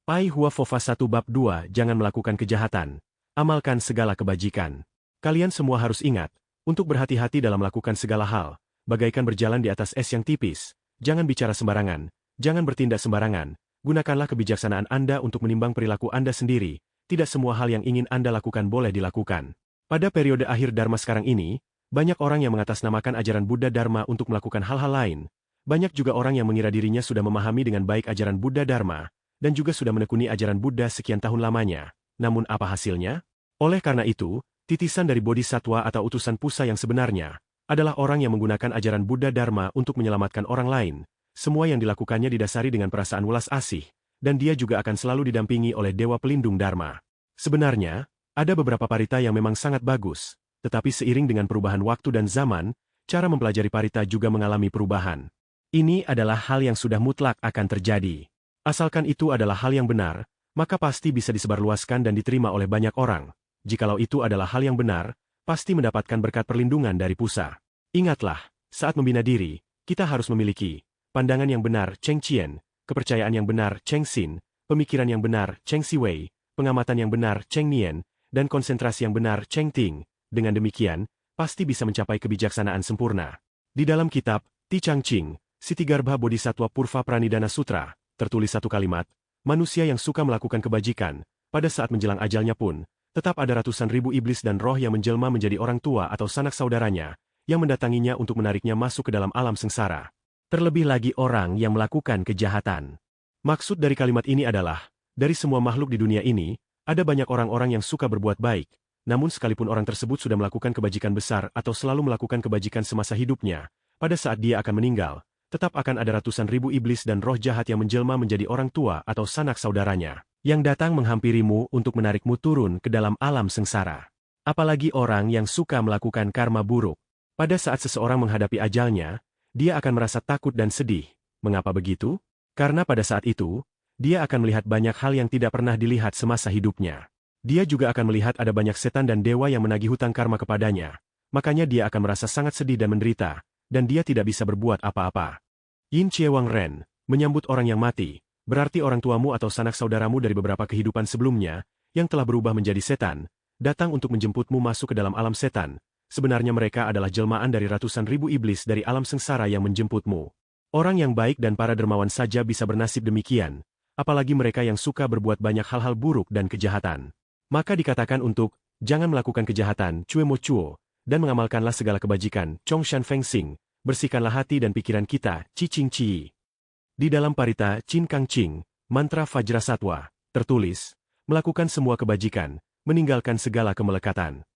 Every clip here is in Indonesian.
Pai Hua Fofa 1 Bab 2 Jangan melakukan kejahatan. Amalkan segala kebajikan. Kalian semua harus ingat, untuk berhati-hati dalam melakukan segala hal, bagaikan berjalan di atas es yang tipis. Jangan bicara sembarangan, jangan bertindak sembarangan, gunakanlah kebijaksanaan Anda untuk menimbang perilaku Anda sendiri, tidak semua hal yang ingin Anda lakukan boleh dilakukan. Pada periode akhir Dharma sekarang ini, banyak orang yang mengatasnamakan ajaran Buddha Dharma untuk melakukan hal-hal lain. Banyak juga orang yang mengira dirinya sudah memahami dengan baik ajaran Buddha Dharma, dan juga sudah menekuni ajaran Buddha sekian tahun lamanya. Namun apa hasilnya? Oleh karena itu, titisan dari Bodhisattva atau utusan Pusa yang sebenarnya, adalah orang yang menggunakan ajaran Buddha Dharma untuk menyelamatkan orang lain. Semua yang dilakukannya didasari dengan perasaan welas asih, dan dia juga akan selalu didampingi oleh Dewa Pelindung Dharma. Sebenarnya, ada beberapa parita yang memang sangat bagus, tetapi seiring dengan perubahan waktu dan zaman, cara mempelajari parita juga mengalami perubahan. Ini adalah hal yang sudah mutlak akan terjadi. Asalkan itu adalah hal yang benar, maka pasti bisa disebarluaskan dan diterima oleh banyak orang. Jikalau itu adalah hal yang benar, pasti mendapatkan berkat perlindungan dari Pusa. Ingatlah, saat membina diri, kita harus memiliki pandangan yang benar Cheng Chien, kepercayaan yang benar Cheng Xin, pemikiran yang benar Cheng Siwei, pengamatan yang benar Cheng Nien, dan konsentrasi yang benar Cheng Ting. Dengan demikian, pasti bisa mencapai kebijaksanaan sempurna. Di dalam kitab Ti Chang Ching, Sitigarbha Bodhisattva Purva Pranidhana Sutra, tertulis satu kalimat, manusia yang suka melakukan kebajikan, pada saat menjelang ajalnya pun, tetap ada ratusan ribu iblis dan roh yang menjelma menjadi orang tua atau sanak saudaranya, yang mendatanginya untuk menariknya masuk ke dalam alam sengsara. Terlebih lagi orang yang melakukan kejahatan. Maksud dari kalimat ini adalah, dari semua makhluk di dunia ini, ada banyak orang-orang yang suka berbuat baik, namun sekalipun orang tersebut sudah melakukan kebajikan besar atau selalu melakukan kebajikan semasa hidupnya, pada saat dia akan meninggal, tetap akan ada ratusan ribu iblis dan roh jahat yang menjelma menjadi orang tua atau sanak saudaranya, yang datang menghampirimu untuk menarikmu turun ke dalam alam sengsara. Apalagi orang yang suka melakukan karma buruk. Pada saat seseorang menghadapi ajalnya, dia akan merasa takut dan sedih. Mengapa begitu? Karena pada saat itu, dia akan melihat banyak hal yang tidak pernah dilihat semasa hidupnya. Dia juga akan melihat ada banyak setan dan dewa yang menagih hutang karma kepadanya. Makanya dia akan merasa sangat sedih dan menderita, dan dia tidak bisa berbuat apa-apa. Yin Chie Wang Ren, menyambut orang yang mati, berarti orang tuamu atau sanak saudaramu dari beberapa kehidupan sebelumnya, yang telah berubah menjadi setan, datang untuk menjemputmu masuk ke dalam alam setan. Sebenarnya mereka adalah jelmaan dari ratusan ribu iblis dari alam sengsara yang menjemputmu. Orang yang baik dan para dermawan saja bisa bernasib demikian, apalagi mereka yang suka berbuat banyak hal-hal buruk dan kejahatan. Maka dikatakan untuk, jangan melakukan kejahatan, Cue Mo Chuo, dan mengamalkanlah segala kebajikan, Chong Shan Feng Xing. Bersihkanlah hati dan pikiran kita, Ci Ching Ci. Di dalam parita Chin Kang Ching, mantra Vajrasattva, tertulis, melakukan semua kebajikan, meninggalkan segala kemelekatan.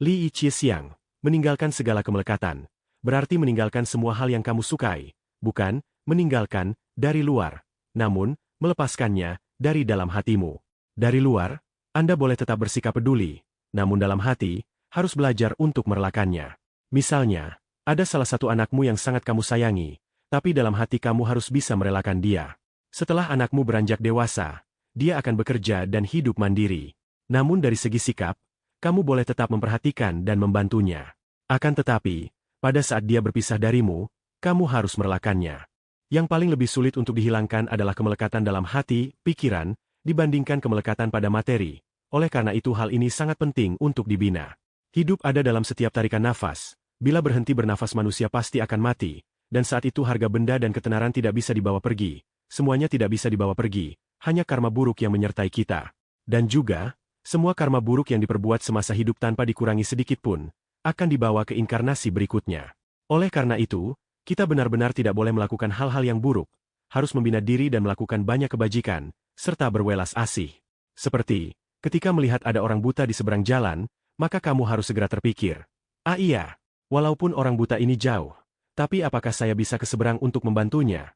Li Yi Chie Siang, meninggalkan segala kemelekatan, berarti meninggalkan semua hal yang kamu sukai, bukan, meninggalkan, dari luar, namun, melepaskannya, dari dalam hatimu. Dari luar, Anda boleh tetap bersikap peduli, namun dalam hati, harus belajar untuk merelakannya. Misalnya, ada salah satu anakmu yang sangat kamu sayangi, tapi dalam hati kamu harus bisa merelakan dia. Setelah anakmu beranjak dewasa, dia akan bekerja dan hidup mandiri. Namun dari segi sikap, kamu boleh tetap memperhatikan dan membantunya. Akan tetapi, pada saat dia berpisah darimu, kamu harus merelakannya. Yang paling lebih sulit untuk dihilangkan adalah kemelekatan dalam hati, pikiran, dibandingkan kemelekatan pada materi. Oleh karena itu hal ini sangat penting untuk dibina. Hidup ada dalam setiap tarikan nafas. Bila berhenti bernafas manusia pasti akan mati, dan saat itu harga benda dan ketenaran tidak bisa dibawa pergi. Semuanya tidak bisa dibawa pergi, hanya karma buruk yang menyertai kita. Dan juga, semua karma buruk yang diperbuat semasa hidup tanpa dikurangi sedikit pun, akan dibawa ke inkarnasi berikutnya. Oleh karena itu, kita benar-benar tidak boleh melakukan hal-hal yang buruk, harus membina diri dan melakukan banyak kebajikan, serta berwelas asih. Seperti, ketika melihat ada orang buta di seberang jalan, maka kamu harus segera terpikir, ah iya, walaupun orang buta ini jauh, tapi apakah saya bisa ke seberang untuk membantunya?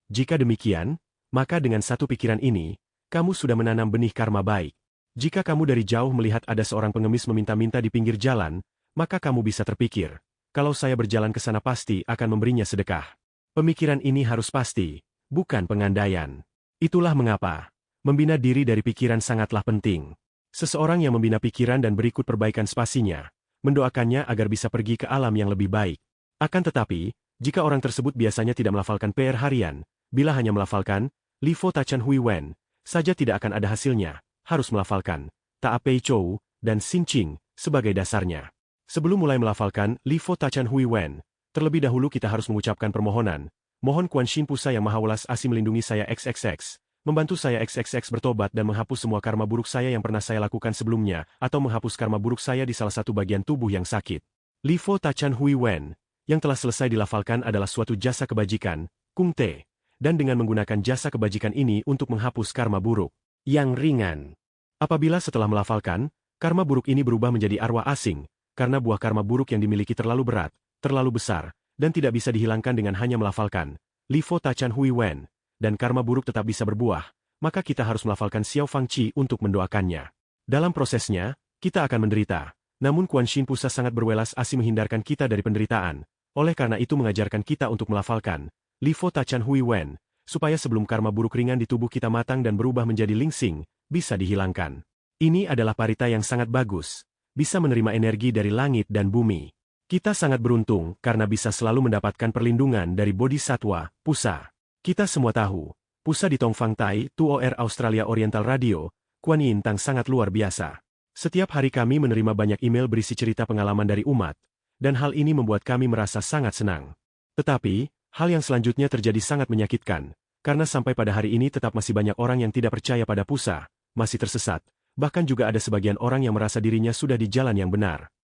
Jika demikian, maka dengan satu pikiran ini, kamu sudah menanam benih karma baik. Jika kamu dari jauh melihat ada seorang pengemis meminta-minta di pinggir jalan, maka kamu bisa terpikir, kalau saya berjalan ke sana pasti akan memberinya sedekah. Pemikiran ini harus pasti, bukan pengandaian. Itulah mengapa, membina diri dari pikiran sangatlah penting. Seseorang yang membina pikiran dan berikut perbaikan spasinya, mendoakannya agar bisa pergi ke alam yang lebih baik. Akan tetapi, jika orang tersebut biasanya tidak melafalkan PR harian, bila hanya melafalkan, Li Fo Tachan Hui Wen, saja tidak akan ada hasilnya, harus melafalkan Ta Pei Chou dan Xin Qing sebagai dasarnya. Sebelum mulai melafalkan Li Fo Ta Chan Hui Wen, terlebih dahulu kita harus mengucapkan permohonan. Mohon Quan Shin Pusa yang Maha Welas Asih melindungi saya XXX, membantu saya XXX bertobat dan menghapus semua karma buruk saya yang pernah saya lakukan sebelumnya, atau menghapus karma buruk saya di salah satu bagian tubuh yang sakit. Li Fo Ta Chan Hui Wen, yang telah selesai dilafalkan adalah suatu jasa kebajikan, Kung Te, dan dengan menggunakan jasa kebajikan ini untuk menghapus karma buruk yang ringan. Apabila setelah melafalkan, karma buruk ini berubah menjadi arwah asing, karena buah karma buruk yang dimiliki terlalu berat, terlalu besar, dan tidak bisa dihilangkan dengan hanya melafalkan Li Fo Ta Chan Hui Wen, dan karma buruk tetap bisa berbuah, maka kita harus melafalkan Xiao Fang Qi untuk mendoakannya. Dalam prosesnya, kita akan menderita. Namun Quan Shin Pusa sangat berwelas asih menghindarkan kita dari penderitaan. Oleh karena itu mengajarkan kita untuk melafalkan Li Fo Ta Chan Hui Wen, supaya sebelum karma buruk ringan di tubuh kita matang dan berubah menjadi Lingsing, bisa dihilangkan. Ini adalah parita yang sangat bagus, bisa menerima energi dari langit dan bumi. Kita sangat beruntung karena bisa selalu mendapatkan perlindungan dari Bodhisattva, Pusa. Kita semua tahu, Pusa di Tongfang Tai, 2OR Australia Oriental Radio, Kuan Yin Tang sangat luar biasa. Setiap hari kami menerima banyak email berisi cerita pengalaman dari umat, dan hal ini membuat kami merasa sangat senang. Tetapi, hal yang selanjutnya terjadi sangat menyakitkan, karena sampai pada hari ini tetap masih banyak orang yang tidak percaya pada Pusa, masih tersesat, bahkan juga ada sebagian orang yang merasa dirinya sudah di jalan yang benar.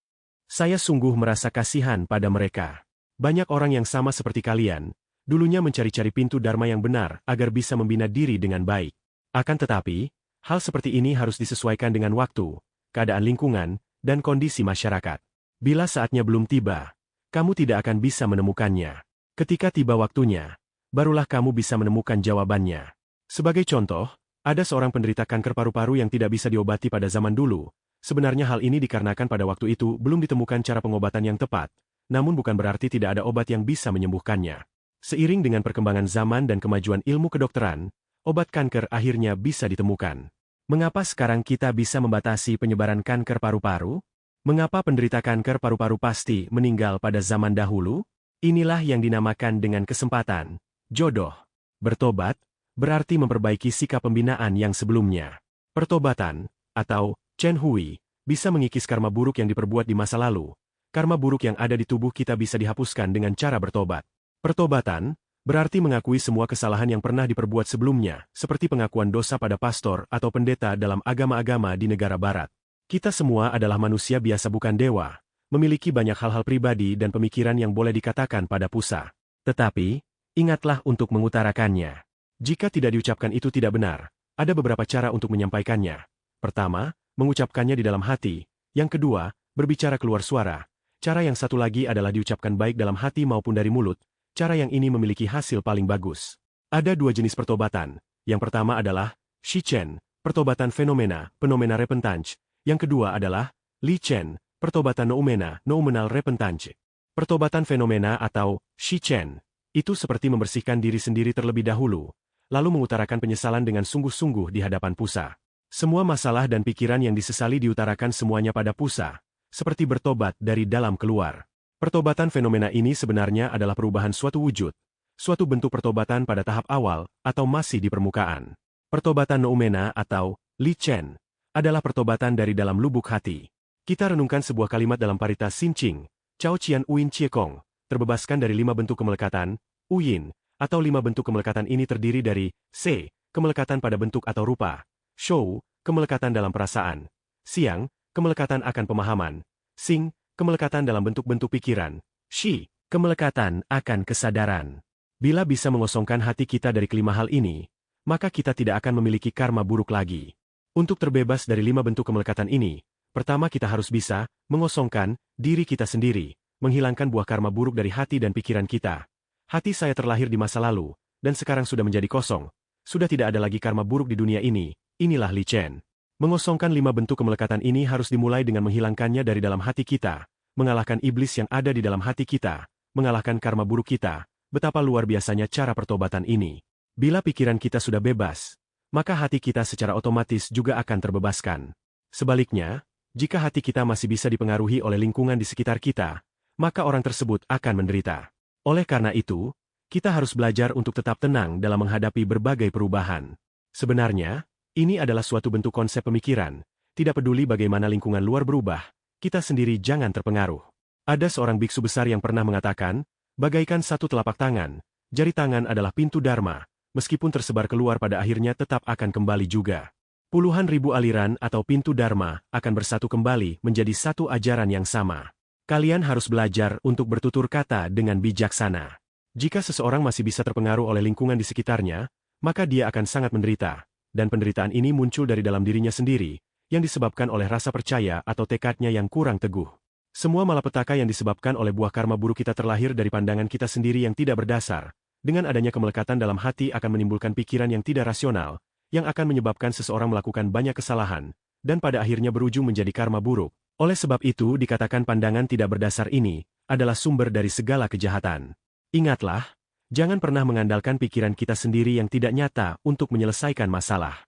Saya sungguh merasa kasihan pada mereka. Banyak orang yang sama seperti kalian, dulunya mencari-cari pintu dharma yang benar agar bisa membina diri dengan baik. Akan tetapi, hal seperti ini harus disesuaikan dengan waktu, keadaan lingkungan, dan kondisi masyarakat. Bila saatnya belum tiba, kamu tidak akan bisa menemukannya. Ketika tiba waktunya, barulah kamu bisa menemukan jawabannya. Sebagai contoh, ada seorang penderita kanker paru-paru yang tidak bisa diobati pada zaman dulu. Sebenarnya hal ini dikarenakan pada waktu itu belum ditemukan cara pengobatan yang tepat, namun bukan berarti tidak ada obat yang bisa menyembuhkannya. Seiring dengan perkembangan zaman dan kemajuan ilmu kedokteran, obat kanker akhirnya bisa ditemukan. Mengapa sekarang kita bisa membatasi penyebaran kanker paru-paru? Mengapa penderita kanker paru-paru pasti meninggal pada zaman dahulu? Inilah yang dinamakan dengan kesempatan, jodoh. Bertobat, berarti memperbaiki sikap pembinaan yang sebelumnya. Pertobatan, atau Chen Hui, bisa mengikis karma buruk yang diperbuat di masa lalu. Karma buruk yang ada di tubuh kita bisa dihapuskan dengan cara bertobat. Pertobatan, berarti mengakui semua kesalahan yang pernah diperbuat sebelumnya, seperti pengakuan dosa pada pastor atau pendeta dalam agama-agama di negara barat. Kita semua adalah manusia biasa bukan dewa, memiliki banyak hal-hal pribadi dan pemikiran yang boleh dikatakan pada Pusa. Tetapi, ingatlah untuk mengutarakannya. Jika tidak diucapkan itu tidak benar, ada beberapa cara untuk menyampaikannya. Pertama, mengucapkannya di dalam hati. Yang kedua, berbicara keluar suara. Cara yang satu lagi adalah diucapkan baik dalam hati maupun dari mulut. Cara yang ini memiliki hasil paling bagus. Ada dua jenis pertobatan. Yang pertama adalah Shi Chen, pertobatan fenomena repentance. Yang kedua adalah Li Chen, pertobatan noumenal repentance. Pertobatan fenomena atau Shi Chen, itu seperti membersihkan diri sendiri terlebih dahulu, lalu mengutarakan penyesalan dengan sungguh-sungguh di hadapan Pusa. Semua masalah dan pikiran yang disesali diutarakan semuanya pada Pusa, seperti bertobat dari dalam keluar. Pertobatan fenomena ini sebenarnya adalah perubahan suatu wujud, suatu bentuk pertobatan pada tahap awal atau masih di permukaan. Pertobatan noumena atau Li Chen adalah pertobatan dari dalam lubuk hati. Kita renungkan sebuah kalimat dalam parita Xin Qing, Chao Qian Uyin Chie Kong, terbebaskan dari 5 bentuk kemelekatan, Uyin, atau 5 bentuk kemelekatan ini terdiri dari Se, kemelekatan pada bentuk atau rupa, Shou, kemelekatan dalam perasaan, Xiang, kemelekatan akan pemahaman, Xing, kemelekatan dalam bentuk-bentuk pikiran, Shi, kemelekatan akan kesadaran. Bila bisa mengosongkan hati kita dari kelima hal ini, maka kita tidak akan memiliki karma buruk lagi. Untuk terbebas dari 5 bentuk kemelekatan ini, pertama kita harus bisa mengosongkan diri kita sendiri, menghilangkan buah karma buruk dari hati dan pikiran kita. Hati saya terlahir di masa lalu, dan sekarang sudah menjadi kosong. Sudah tidak ada lagi karma buruk di dunia ini. Inilah Li Chen. Mengosongkan 5 bentuk kemelekatan ini harus dimulai dengan menghilangkannya dari dalam hati kita, mengalahkan iblis yang ada di dalam hati kita, mengalahkan karma buruk kita. Betapa luar biasanya cara pertobatan ini. Bila pikiran kita sudah bebas, maka hati kita secara otomatis juga akan terbebaskan. Sebaliknya, jika hati kita masih bisa dipengaruhi oleh lingkungan di sekitar kita, maka orang tersebut akan menderita. Oleh karena itu, kita harus belajar untuk tetap tenang dalam menghadapi berbagai perubahan. Sebenarnya, Ini adalah suatu bentuk konsep pemikiran. Tidak peduli bagaimana lingkungan luar berubah, kita sendiri jangan terpengaruh. Ada seorang biksu besar yang pernah mengatakan, bagaikan satu telapak tangan, jari tangan adalah pintu Dharma, meskipun tersebar keluar pada akhirnya tetap akan kembali juga. Puluhan ribu aliran atau pintu Dharma akan bersatu kembali menjadi satu ajaran yang sama. Kalian harus belajar untuk bertutur kata dengan bijaksana. Jika seseorang masih bisa terpengaruh oleh lingkungan di sekitarnya, maka dia akan sangat menderita, dan penderitaan ini muncul dari dalam dirinya sendiri, yang disebabkan oleh rasa percaya atau tekadnya yang kurang teguh. Semua malapetaka yang disebabkan oleh buah karma buruk kita terlahir dari pandangan kita sendiri yang tidak berdasar. Dengan adanya kemelekatan dalam hati akan menimbulkan pikiran yang tidak rasional, yang akan menyebabkan seseorang melakukan banyak kesalahan, dan pada akhirnya berujung menjadi karma buruk. Oleh sebab itu dikatakan pandangan tidak berdasar ini, adalah sumber dari segala kejahatan. Ingatlah, jangan pernah mengandalkan pikiran kita sendiri yang tidak nyata untuk menyelesaikan masalah.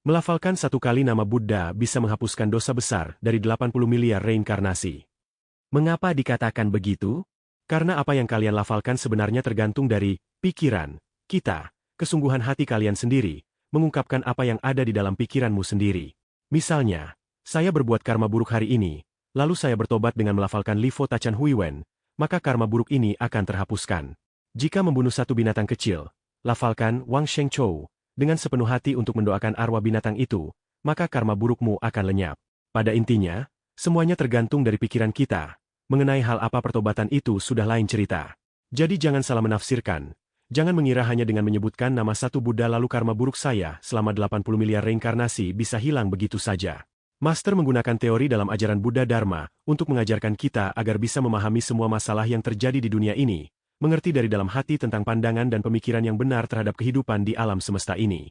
Melafalkan satu kali nama Buddha bisa menghapuskan dosa besar dari 80 miliar reinkarnasi. Mengapa dikatakan begitu? Karena apa yang kalian lafalkan sebenarnya tergantung dari pikiran kita, kesungguhan hati kalian sendiri, mengungkapkan apa yang ada di dalam pikiranmu sendiri. Misalnya, saya berbuat karma buruk hari ini, lalu saya bertobat dengan melafalkan Lifo Tachan Huiwen, maka karma buruk ini akan terhapuskan. Jika membunuh satu binatang kecil, lafalkan Wang Sheng Chou, dengan sepenuh hati untuk mendoakan arwah binatang itu, maka karma burukmu akan lenyap. Pada intinya, semuanya tergantung dari pikiran kita. Mengenai hal apa pertobatan itu sudah lain cerita. Jadi jangan salah menafsirkan. Jangan mengira hanya dengan menyebutkan nama satu Buddha lalu karma buruk saya selama 80 miliar reinkarnasi bisa hilang begitu saja. Master menggunakan teori dalam ajaran Buddha Dharma untuk mengajarkan kita agar bisa memahami semua masalah yang terjadi di dunia ini, mengerti dari dalam hati tentang pandangan dan pemikiran yang benar terhadap kehidupan di alam semesta ini.